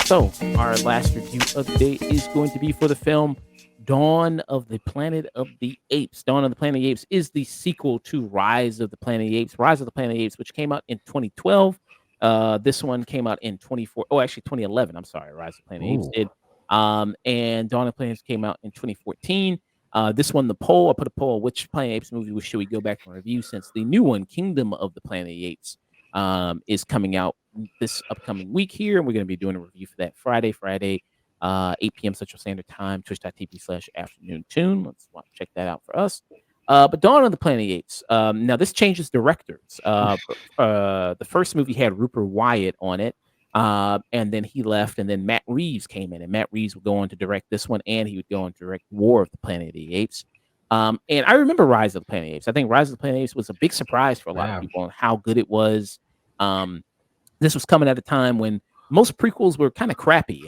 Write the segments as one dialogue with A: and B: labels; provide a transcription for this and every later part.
A: So, our last review of the day is going to be for the film Dawn of the Planet of the Apes. Dawn of the Planet of the Apes is the sequel to Rise of the Planet of the Apes. Rise of the Planet of the Apes, which came out in 2012. This one came out in 2011. I'm sorry, Rise of the Planet of the Apes
B: Ooh.
A: did. And Dawn of the Planet of the Apes came out in 2014. This one, the poll, I put a poll, which Planet of the Apes movie should we go back and review, since the new one, Kingdom of the Planet of the Apes, is coming out this upcoming week here, and we're going to be doing a review for that Friday, 8 p.m. Central Standard Time, twitch.tv/afternoon tune. Let's check that out for us. But Dawn of the Planet of the Apes. Now, this changes directors. The first movie had Rupert Wyatt on it, and then he left, and then Matt Reeves came in, and Matt Reeves would go on to direct this one, and he would go on to direct War of the Planet of the Apes. And I remember Rise of the Planet of the Apes. I think Rise of the Planet of the Apes was a big surprise for a lot of people on how good it was. This was coming at a time when most prequels were kind of crappy.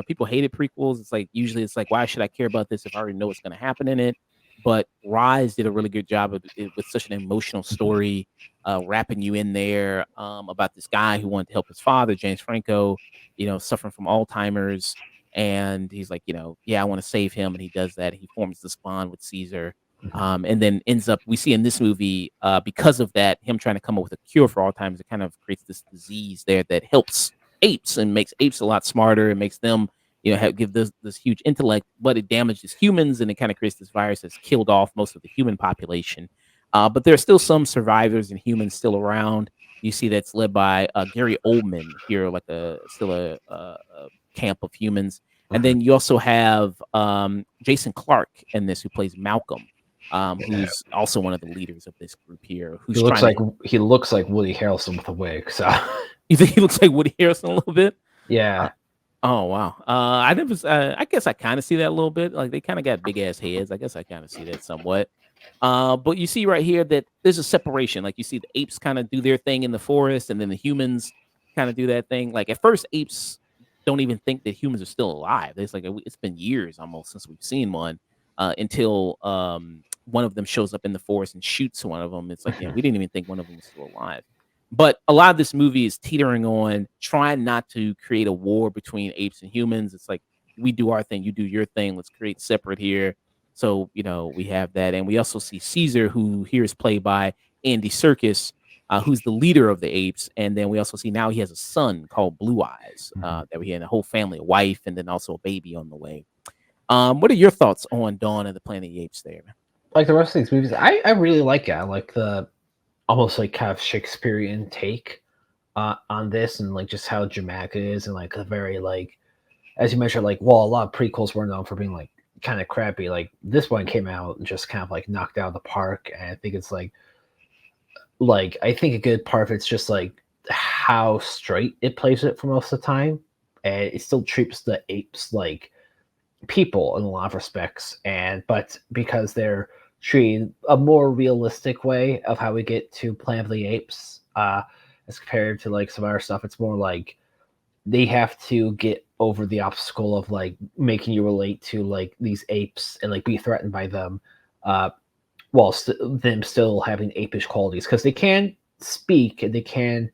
A: People hated prequels. Usually it's like, why should I care about this if I already know what's going to happen in it? But Rise did a really good job of it with such an emotional story, wrapping you in there about this guy who wanted to help his father, James Franco, suffering from Alzheimer's. And he's like, I want to save him. And he does that. He forms this bond with Caesar. And then ends up, we see in this movie, because of that, him trying to come up with a cure for Alzheimer's. It kind of creates this disease there that helps apes and makes apes a lot smarter. It makes them, give this huge intellect, but it damages humans, and it kind of creates this virus that's killed off most of the human population. But there are still some survivors and humans still around. You see that's led by Gary Oldman here, like a camp of humans. And then you also have Jason Clarke in this, who plays Malcolm. Who's also one of the leaders of this group here.
B: He looks like Woody Harrelson with a wig. So
A: you think he looks like Woody Harrelson a little bit?
B: Yeah.
A: Oh wow. I never. I guess I kind of see that a little bit. Like, they kind of got big ass heads. I guess I kind of see that somewhat. But you see right here that there's a separation. Like, you see the apes kind of do their thing in the forest, and then the humans kind of do that thing. Like, at first, apes don't even think that humans are still alive. It's like it's been years almost since we've seen one, until one of them shows up in the forest and shoots one of them. It's like, we didn't even think one of them was still alive. But a lot of this movie is teetering on trying not to create a war between apes and humans. It's like, we do our thing, you do your thing. Let's create separate here. So, we have that. And we also see Caesar, who here is played by Andy Serkis, who's the leader of the apes. And then we also see now he has a son called Blue Eyes, that we had a whole family, a wife, and then also a baby on the way. What are your thoughts on Dawn of the Planet of the Apes there?
B: Like the rest of these movies, I really like it. I like the almost like kind of Shakespearean take on this, and like just how dramatic it is, and like a very, like, as you mentioned, like, well, a lot of prequels were known for being like kind of crappy. Like, this one came out and just kind of like knocked out of the park. And I think it's like I think a good part of it's just like how straight it plays it for most of the time, and it still treats the apes like people in a lot of respects, but because they're treated a more realistic way of how we get to Planet of the Apes, as compared to like some other stuff, it's more like they have to get over the obstacle of like making you relate to like these apes and like be threatened by them, while them still having apish qualities, because they can speak and they can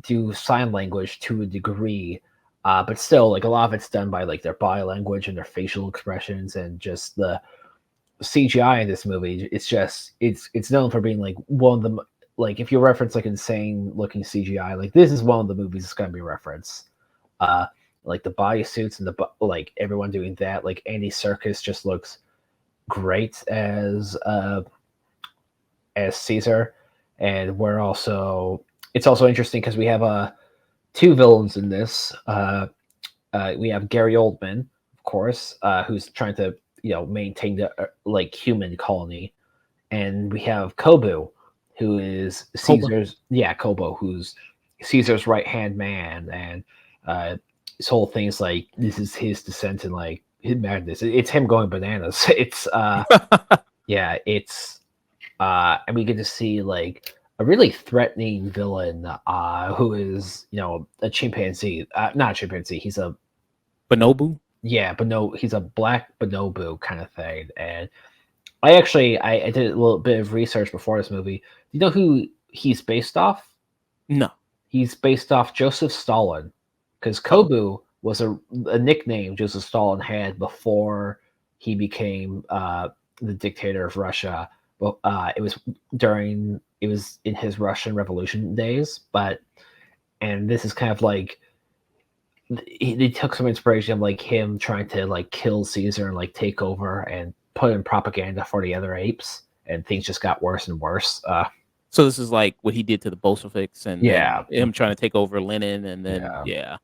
B: do sign language to a degree. But still, like, a lot of it's done by like their body language and their facial expressions, and just the CGI in this movie. It's just it's known for being like one of the, like, if you reference like insane looking CGI, like this is one of the movies that's gonna be referenced. Like the bodysuits and like everyone doing that. Like Andy Serkis just looks great as Caesar, and it's also interesting because we have two villains in this. We have Gary Oldman, of course, who's trying to maintain the like human colony, and we have Kobu, who is Caesar's Kobo, who's Caesar's right hand man, and this whole thing is like this is his descent and like his madness. It's him going bananas. It's and we get to see like a really threatening villain, who is, a chimpanzee. Not a chimpanzee. He's a
A: bonobo.
B: Yeah, but no, he's a black bonobo kind of thing. And I did a little bit of research before this movie. Do you know who he's based off?
A: No.
B: He's based off Joseph Stalin, because
A: Oh,
B: Kobu was a nickname Joseph Stalin had before he became the dictator of Russia. Well, it was in his Russian Revolution days, but and this is kind of like they took some inspiration of like him trying to like kill Caesar and like take over and put in propaganda for the other apes, and things just got worse and worse.
A: so this is like what he did to the Bolsheviks, and then
B: Yeah,
A: him trying to take over Lenin, and then
B: yeah.
A: yeah.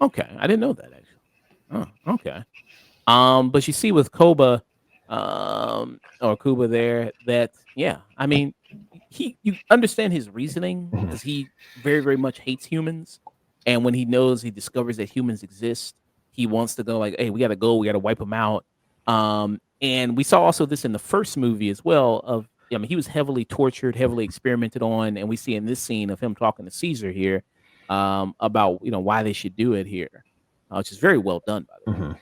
A: Okay, I didn't know that actually. Oh, okay. But you see with Koba, or Kuba there, that yeah, I mean, you understand his reasoning
B: Mhm.
A: because he very very much hates humans, and when he discovers that humans exist, he wants to go like, hey, we got to go, we got to wipe them out. And we saw also this in the first movie as well. I mean, he was heavily tortured, heavily experimented on, and we see in this scene of him talking to Caesar here, about why they should do it here, which is very well done by the way.
B: Mhm.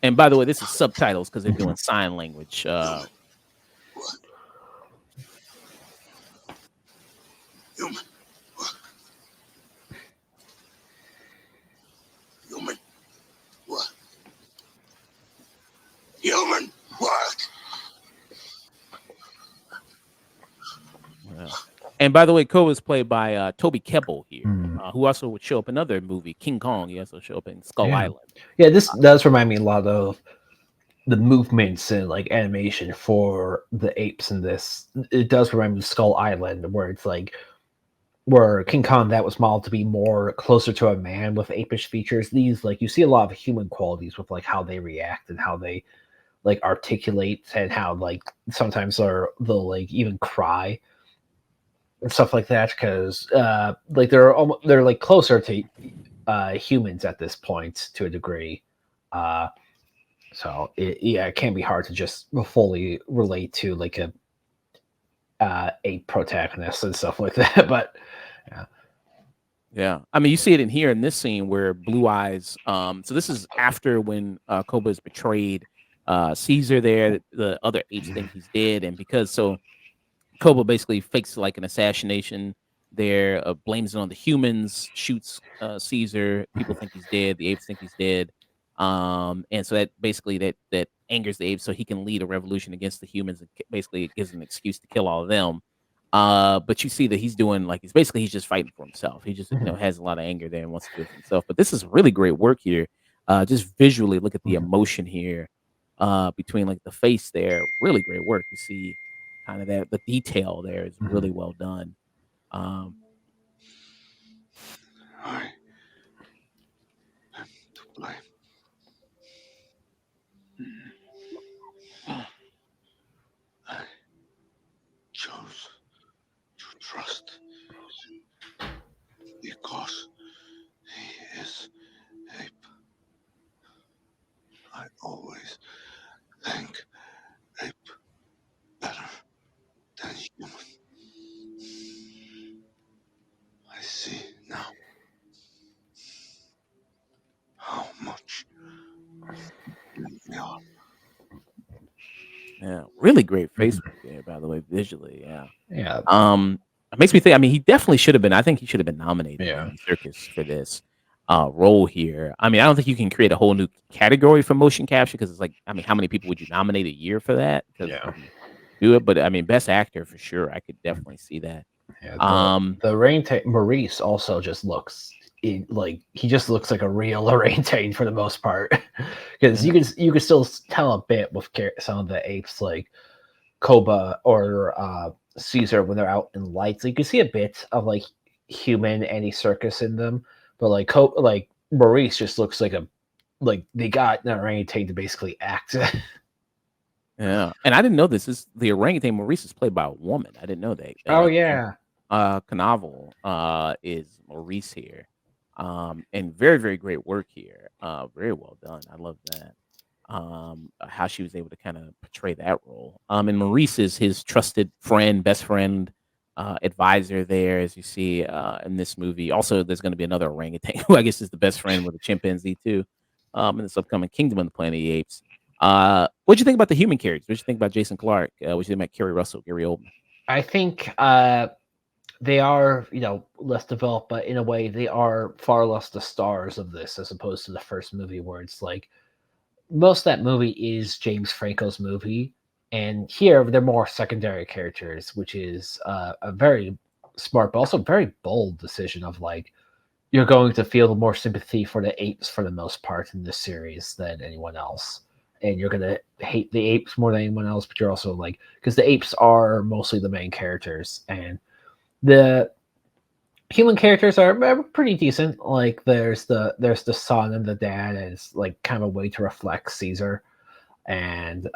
A: And by the way, this is subtitles because they're
B: Mhm.
A: doing sign language.
C: What? Human. What? Human. What? Human. What?
A: Yeah. And by the way, Ko is played by Toby Kebbell here,
B: Mm.
A: who also would show up in another movie, King Kong. He also show up in Skull
B: Yeah.
A: Island.
B: Yeah, this does remind me a lot of the movements and like animation for the apes in this. It does remind me of Skull Island, where it's like where King Kong that was modeled to be more closer to a man with apish features. These like you see a lot of human qualities with like how they react and how they like articulate and how like sometimes they'll like even cry and stuff like that because like they're like closer to humans at this point to a degree. Uh, So it can be hard to just fully relate to like a protagonist and stuff like that. But yeah,
A: Yeah, I mean, you see it in here in this scene where Blue Eyes. So this is after when Koba is betrayed. Caesar there, the other apes think he's dead, and because Koba basically fakes like an assassination there, blames it on the humans, shoots Caesar. People think he's dead. The apes think he's dead. And so that basically that angers the apes, so he can lead a revolution against the humans. And basically, it gives him an excuse to kill all of them. But you see that he's doing like he's just fighting for himself. He just
B: Mhm,
A: has a lot of anger there and wants to do it for himself. But this is really great work here. Just visually, look at the
B: mhm,
A: emotion here between like the face there. Really great work. You see kind of that the detail there is
B: mhm.
A: really well done. Um,
C: I am to blame. I chose to trust him because he is ape. I always think ape better than human. I see now how much we are.
A: yeah, really great face
B: Mhm.
A: work there, by the way, visually. Yeah.
B: Yeah,
A: It makes me think. I mean, he definitely should have been. I think he should have been nominated in
B: yeah,
A: the circus for this role here. I mean, I don't think you can create a whole new category for motion capture because it's like, I mean, how many people would you nominate a year for that? Because
B: yeah,
A: do it, but I mean, best actor for sure. I could definitely see that.
B: yeah.
A: Um,
B: The Maurice also just looks like he just looks like a real orangutan for the most part, because
A: yeah,
B: you can still tell a bit with some of the apes like Koba or Caesar when they're out in lights. Like, you can see a bit of like human any circus in them, but like Maurice just looks like they got an orangutan to basically act.
A: yeah. And I didn't know this. Is the orangutan Maurice is played by a woman? I didn't know that.
B: Oh yeah,
A: Canaveral is Maurice here. And very, very great work here. Very well done. I love that. how she was able to kind of portray that role. And Maurice is his trusted friend, best friend, advisor there, as you see in this movie. Also, there's going to be another orangutan who I guess is the best friend with a chimpanzee too, in this upcoming Kingdom of the Planet of the Apes. What do you think about the human characters? What do you think about Jason Clarke? What do you think about Kerry Russell, Gary Oldman?
B: I think they are, less developed, but in a way they are far less the stars of this as opposed to the first movie where it's like most of that movie is James Franco's movie. And here they're more secondary characters, which is a very smart, but also very bold decision of like, you're going to feel more sympathy for the apes for the most part in this series than anyone else. And you're going to hate the apes more than anyone else, but you're also like, because the apes are mostly the main characters. And the human characters are pretty decent. Like there's the son and the dad as like kind of a way to reflect Caesar. And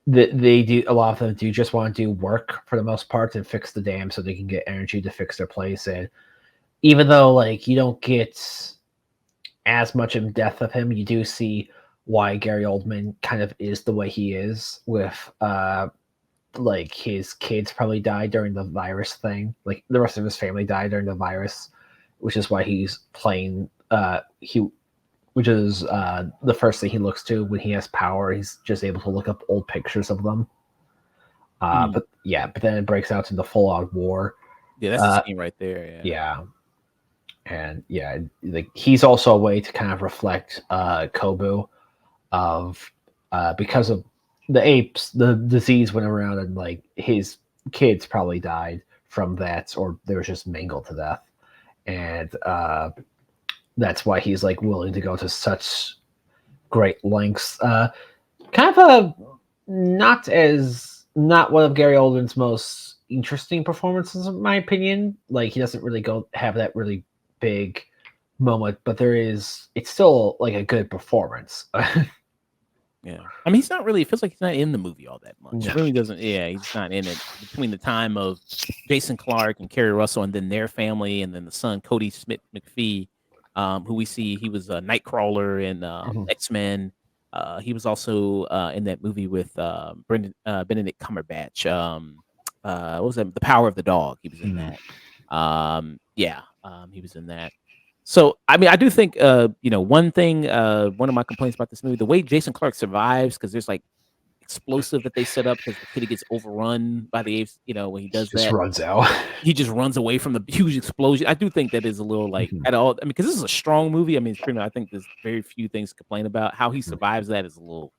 B: they do, a lot of them do just want to do work for the most part and fix the dam so they can get energy to fix their place. And even though like you don't get as much in depth of him, you do see why Gary Oldman kind of is the way he is with like his kids probably died during the virus thing. Like the rest of his family died during the virus, which is why he's playing which is the first thing he looks to when he has power. He's just able to look up old pictures of them. But then it breaks out into full on war.
A: Yeah, that's the scene right there.
B: Yeah. And yeah, like he's also a way to kind of reflect Kobu of because of the apes, the disease went around and like his kids probably died from that, or they were just mangled to death. And that's why he's like willing to go to such great lengths. Kind of not one of Gary Oldman's most interesting performances, in my opinion. Like he doesn't really have that really big moment, but it's still like a good performance.
A: Yeah, I mean, it feels like he's not in the movie all that much.
B: No.
A: It really doesn't. Yeah, he's not in it between the time of Jason Clarke and Kerry Russell, and then their family, and then the son Cody Smith McPhee, who we see he was a Nightcrawler in X-Men. He was also in that movie with Benedict Cumberbatch. What was that? The Power of the Dog. He was in that. He was in that. So, I mean, I do think, one thing, one of my complaints about this movie, the way Jason Clarke survives, because there's like explosive that they set up because the kid gets overrun by the apes, when he does
B: just
A: that.
B: runs out.
A: He just runs away from the huge explosion. I do think that is a little like at all. I mean, because this is a strong movie. I mean, it's pretty much, I think there's very few things to complain about. How he survives that's a little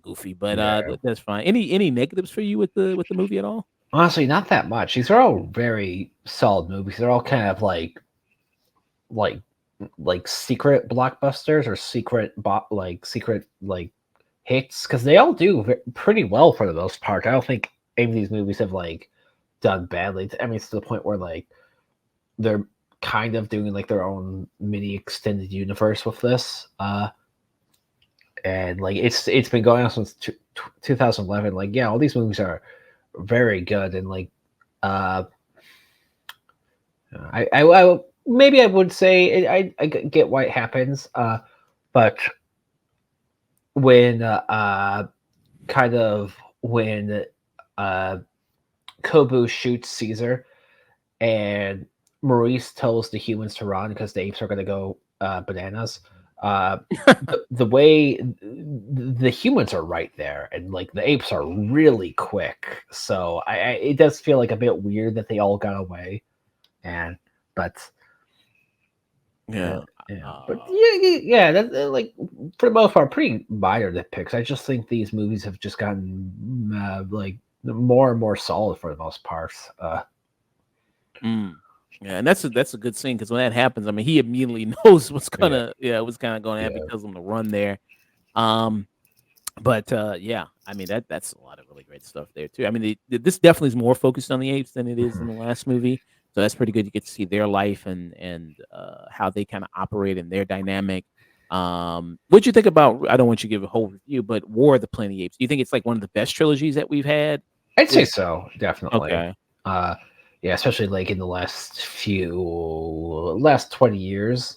A: goofy, but that's fine. Any negatives for you with the movie at all?
B: Honestly, not that much. These are all very solid movies. They're all kind of like secret blockbusters or secret hits, because they all do pretty well for the most part. I don't think any of these movies have like done badly. I mean, it's to the point where like they're kind of doing like their own mini extended universe with this. And like it's been going on since 2011. Like all these movies are very good, and like I maybe I would say I get why it happens, but when when Kobu shoots Caesar and Maurice tells the humans to run because the apes are going to go bananas, the way the humans are right there and like the apes are really quick, so it does feel like a bit weird that they all got away, but that's like for the most part pretty minor nitpicks. I just think these movies have just gotten like more and more solid for the most part.
A: Yeah, and that's a good scene because when that happens, I mean, he immediately knows what's kind of going to happen because of the run there. I mean, that's a lot of really great stuff there too. I mean, this definitely is more focused on the apes than it is in the last movie. So that's pretty good. You get to see their life and how they kind of operate in their dynamic. What'd you think about? I don't want you to give a whole review, but War of the Planet of the Apes. Do you think it's like one of the best trilogies that we've had?
B: I'd say so, definitely.
A: Okay.
B: Especially like in the last 20 years.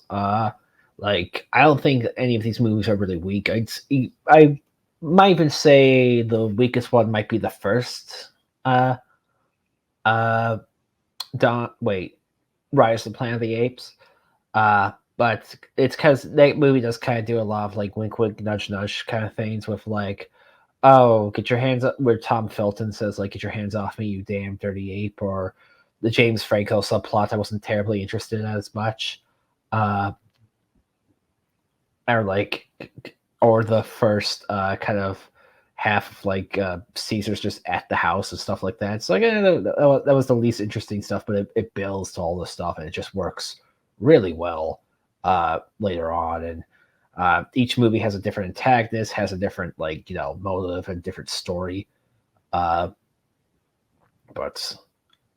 B: Like, I don't think any of these movies are really weak. I might even say the weakest one might be the first. Uh, uh, Rise of the Planet of the Apes. But it's because that movie does kind of do a lot of like wink, wink, nudge, nudge kind of things with like, oh, get your hands up. Where Tom Felton says like, "Get your hands off me, you damn dirty ape," or the James Franco subplot I wasn't terribly interested in as much. Uh, or like, or the first kind of half of like Caesar's just at the house and stuff like that. So like, that was the least interesting stuff, but it builds to all this stuff and it just works really well later on. And each movie has a different antagonist, has a different like motive and different story. Uh, but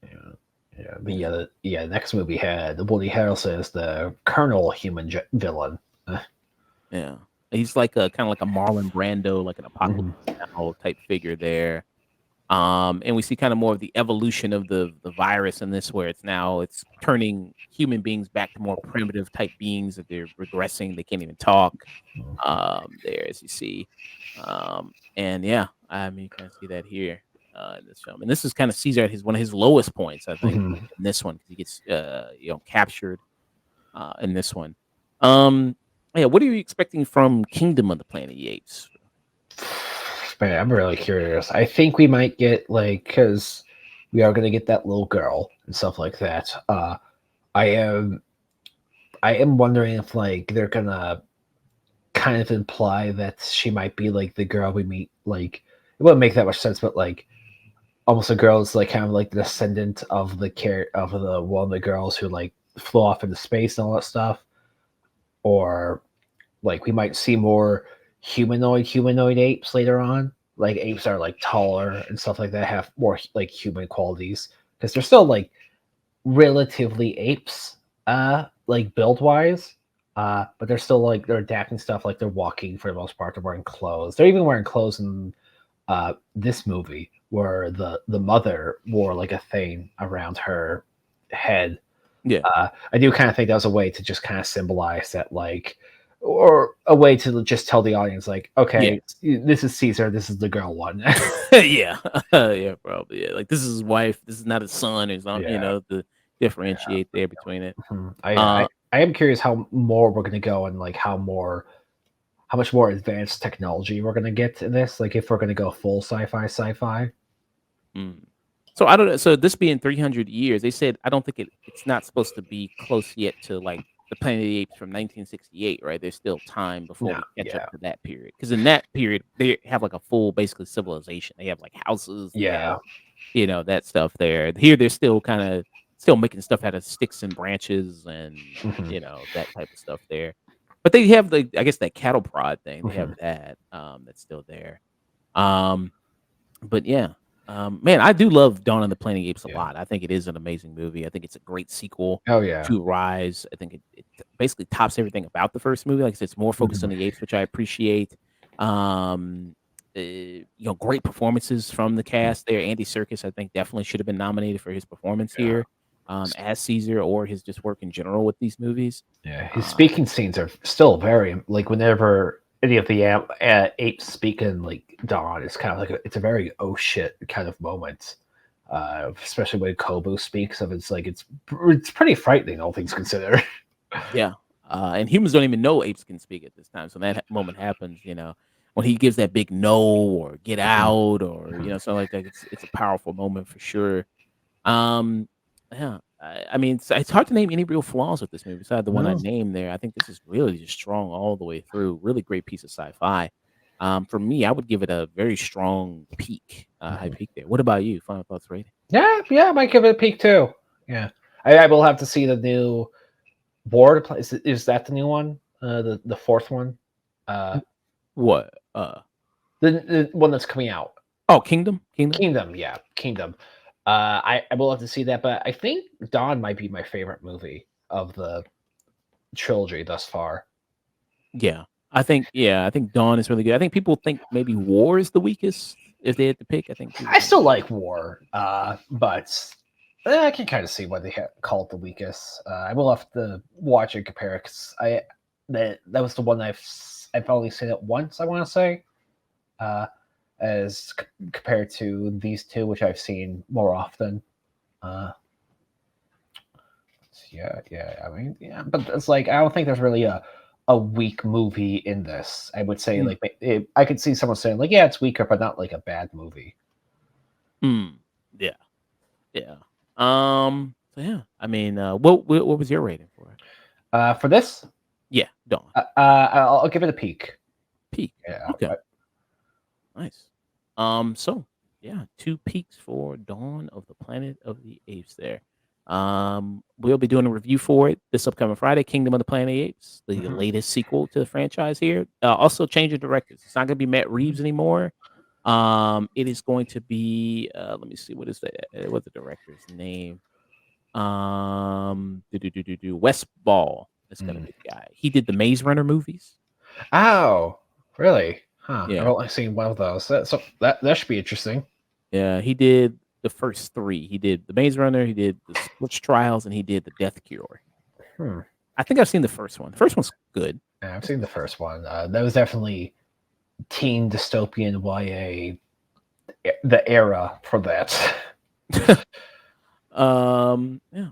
B: the next movie had Woody Harrelson as the Colonel human villain.
A: Yeah, he's like a kind of like a Marlon Brando, like an apocalypse
B: Mhm.
A: now type figure there. And we see kind of more of the evolution of the virus in this, where it's turning human beings back to more primitive type beings, that they're regressing. They can't even talk. There, as you see, and yeah, I mean, you kind of see that here in this film. And this is kind of Caesar at his one of his lowest points, I think,
B: Mhm.
A: in this one, because he gets captured in this one. Um, yeah, what are you expecting from Kingdom of the Planet of the Apes?
B: Man, I'm really curious. I think we might get like because we are gonna get that little girl and stuff like that. I am I am wondering if like they're gonna kind of imply that she might be like the girl we meet. Like it wouldn't make that much sense, but like almost a girl is like kind of like the descendant of the one of the girls who like flew off into space and all that stuff. Or like we might see more humanoid apes later on. Like apes are like taller and stuff like that, have more like human qualities because they're still like relatively apes, like build wise. But they're still like they're adapting stuff, like they're walking for the most part. They're wearing clothes. They're even wearing clothes in this movie where the mother wore like a thing around her head.
A: Yeah,
B: I do kind of think that was a way to just kind of symbolize that, like, or a way to just tell the audience, like,
A: yeah,
B: okay, this is Caesar, this is the girl one.
A: yeah, yeah, probably. Yeah, like this is his wife. This is not his son. Or something,
B: Yeah,
A: to
B: yeah.
A: differentiate there between it.
B: Mhm.
A: Uh,
B: I am curious how more we're gonna go and like how much more advanced technology we're gonna get in this. Like if we're gonna go full sci-fi.
A: mm. So I don't know. So this being 300 years, they said I don't think it's not supposed to be close yet to like the Planet of the Apes from 1968, right? There's still time before
B: No,
A: we catch up
B: yeah,
A: to that period. Because in that period, they have like a full, basically civilization. They have like houses. They have
B: yeah.
A: that stuff there. Here, they're still kind of still making stuff out of sticks and branches and
B: Hmm.
A: that type of stuff there. But they have I guess that cattle prod thing. They have
B: Hmm.
A: that that's still there. Um, but yeah, man, I do love Dawn of the Planet of the Apes a
B: Yeah.
A: lot. I think it is an amazing movie. I think it's a great sequel
B: Oh yeah.
A: to Rise. I think it basically tops everything about the first movie. Like I said, it's more focused on
B: Mhm.
A: the apes, which I appreciate. Um, great performances from the
B: Mhm.
A: cast there. Andy Serkis, I think, definitely should have been nominated for his performance
B: Yeah.
A: here, as Caesar, or his just work in general with these movies.
B: Yeah, his
A: Uh,
B: speaking scenes are still very like whenever any of the apes speak in like Dawn, it's kind of like it's a very oh shit kind of moment. Especially when Kobu speaks of it's like it's pretty frightening, all things considered.
A: Yeah, and humans don't even know apes can speak at this time. So when that moment happens, when he gives that big no or get
B: Mhm.
A: out or
B: Mhm.
A: something like that, it's a powerful moment for sure. Um, yeah, I mean, it's hard to name any real flaws with this movie besides the one I
B: No.
A: named there. I think this is really just strong all the way through. Really great piece of sci-fi. For me, I would give it a very strong peak, high
B: Mhm.
A: peak there. What about you? Final thoughts rating?
B: Yeah, yeah, I might give it a peek too. Yeah, I will have to see the new board. Is that the new one? The fourth one. Uh,
A: What?
B: the one that's coming out.
A: Oh, Kingdom, Kingdom.
B: Kingdom, yeah, Kingdom. I will have to see that, but I think Dawn might be my favorite movie of the trilogy thus far.
A: Yeah. I think Dawn is really good. I think people think maybe War is the weakest if they had to pick. I think people
B: I
A: think
B: still like War, but I can kind of see why they call it the weakest. I will have to watch and compare because that was the one I've only seen it once, I want to say, as compared to these two, which I've seen more often. Yeah. I mean, yeah, but it's like I don't think there's really a weak movie in this. I would say like I could see someone saying like, yeah, it's weaker, but not like a bad movie.
A: Yeah. So yeah, I mean, what was your rating for it?
B: For this,
A: Yeah, Dawn.
B: I'll give it a peak.
A: Peak.
B: Yeah.
A: Okay. Nice. So yeah, 2 peaks for Dawn of the Planet of the Apes there. We'll be doing a review for it this upcoming Friday, Kingdom of the Planet of the Apes, the latest sequel to the franchise here. Also changing directors. It's not going to be Matt Reeves anymore. It is going to be let me see what's the director's name. Wes Ball is going to be the guy. He did the Maze Runner movies.
B: Oh, really? Huh.
A: Yeah.
B: I've only seen one of those. So that should be interesting.
A: Yeah, he did the first 3. He did the Maze Runner, he did the Switch Trials, and he did the Death Cure. I think I've seen the first one. The first one's good.
B: Yeah, I've seen the first one. That was definitely teen dystopian YA, the era for that.
A: Yeah.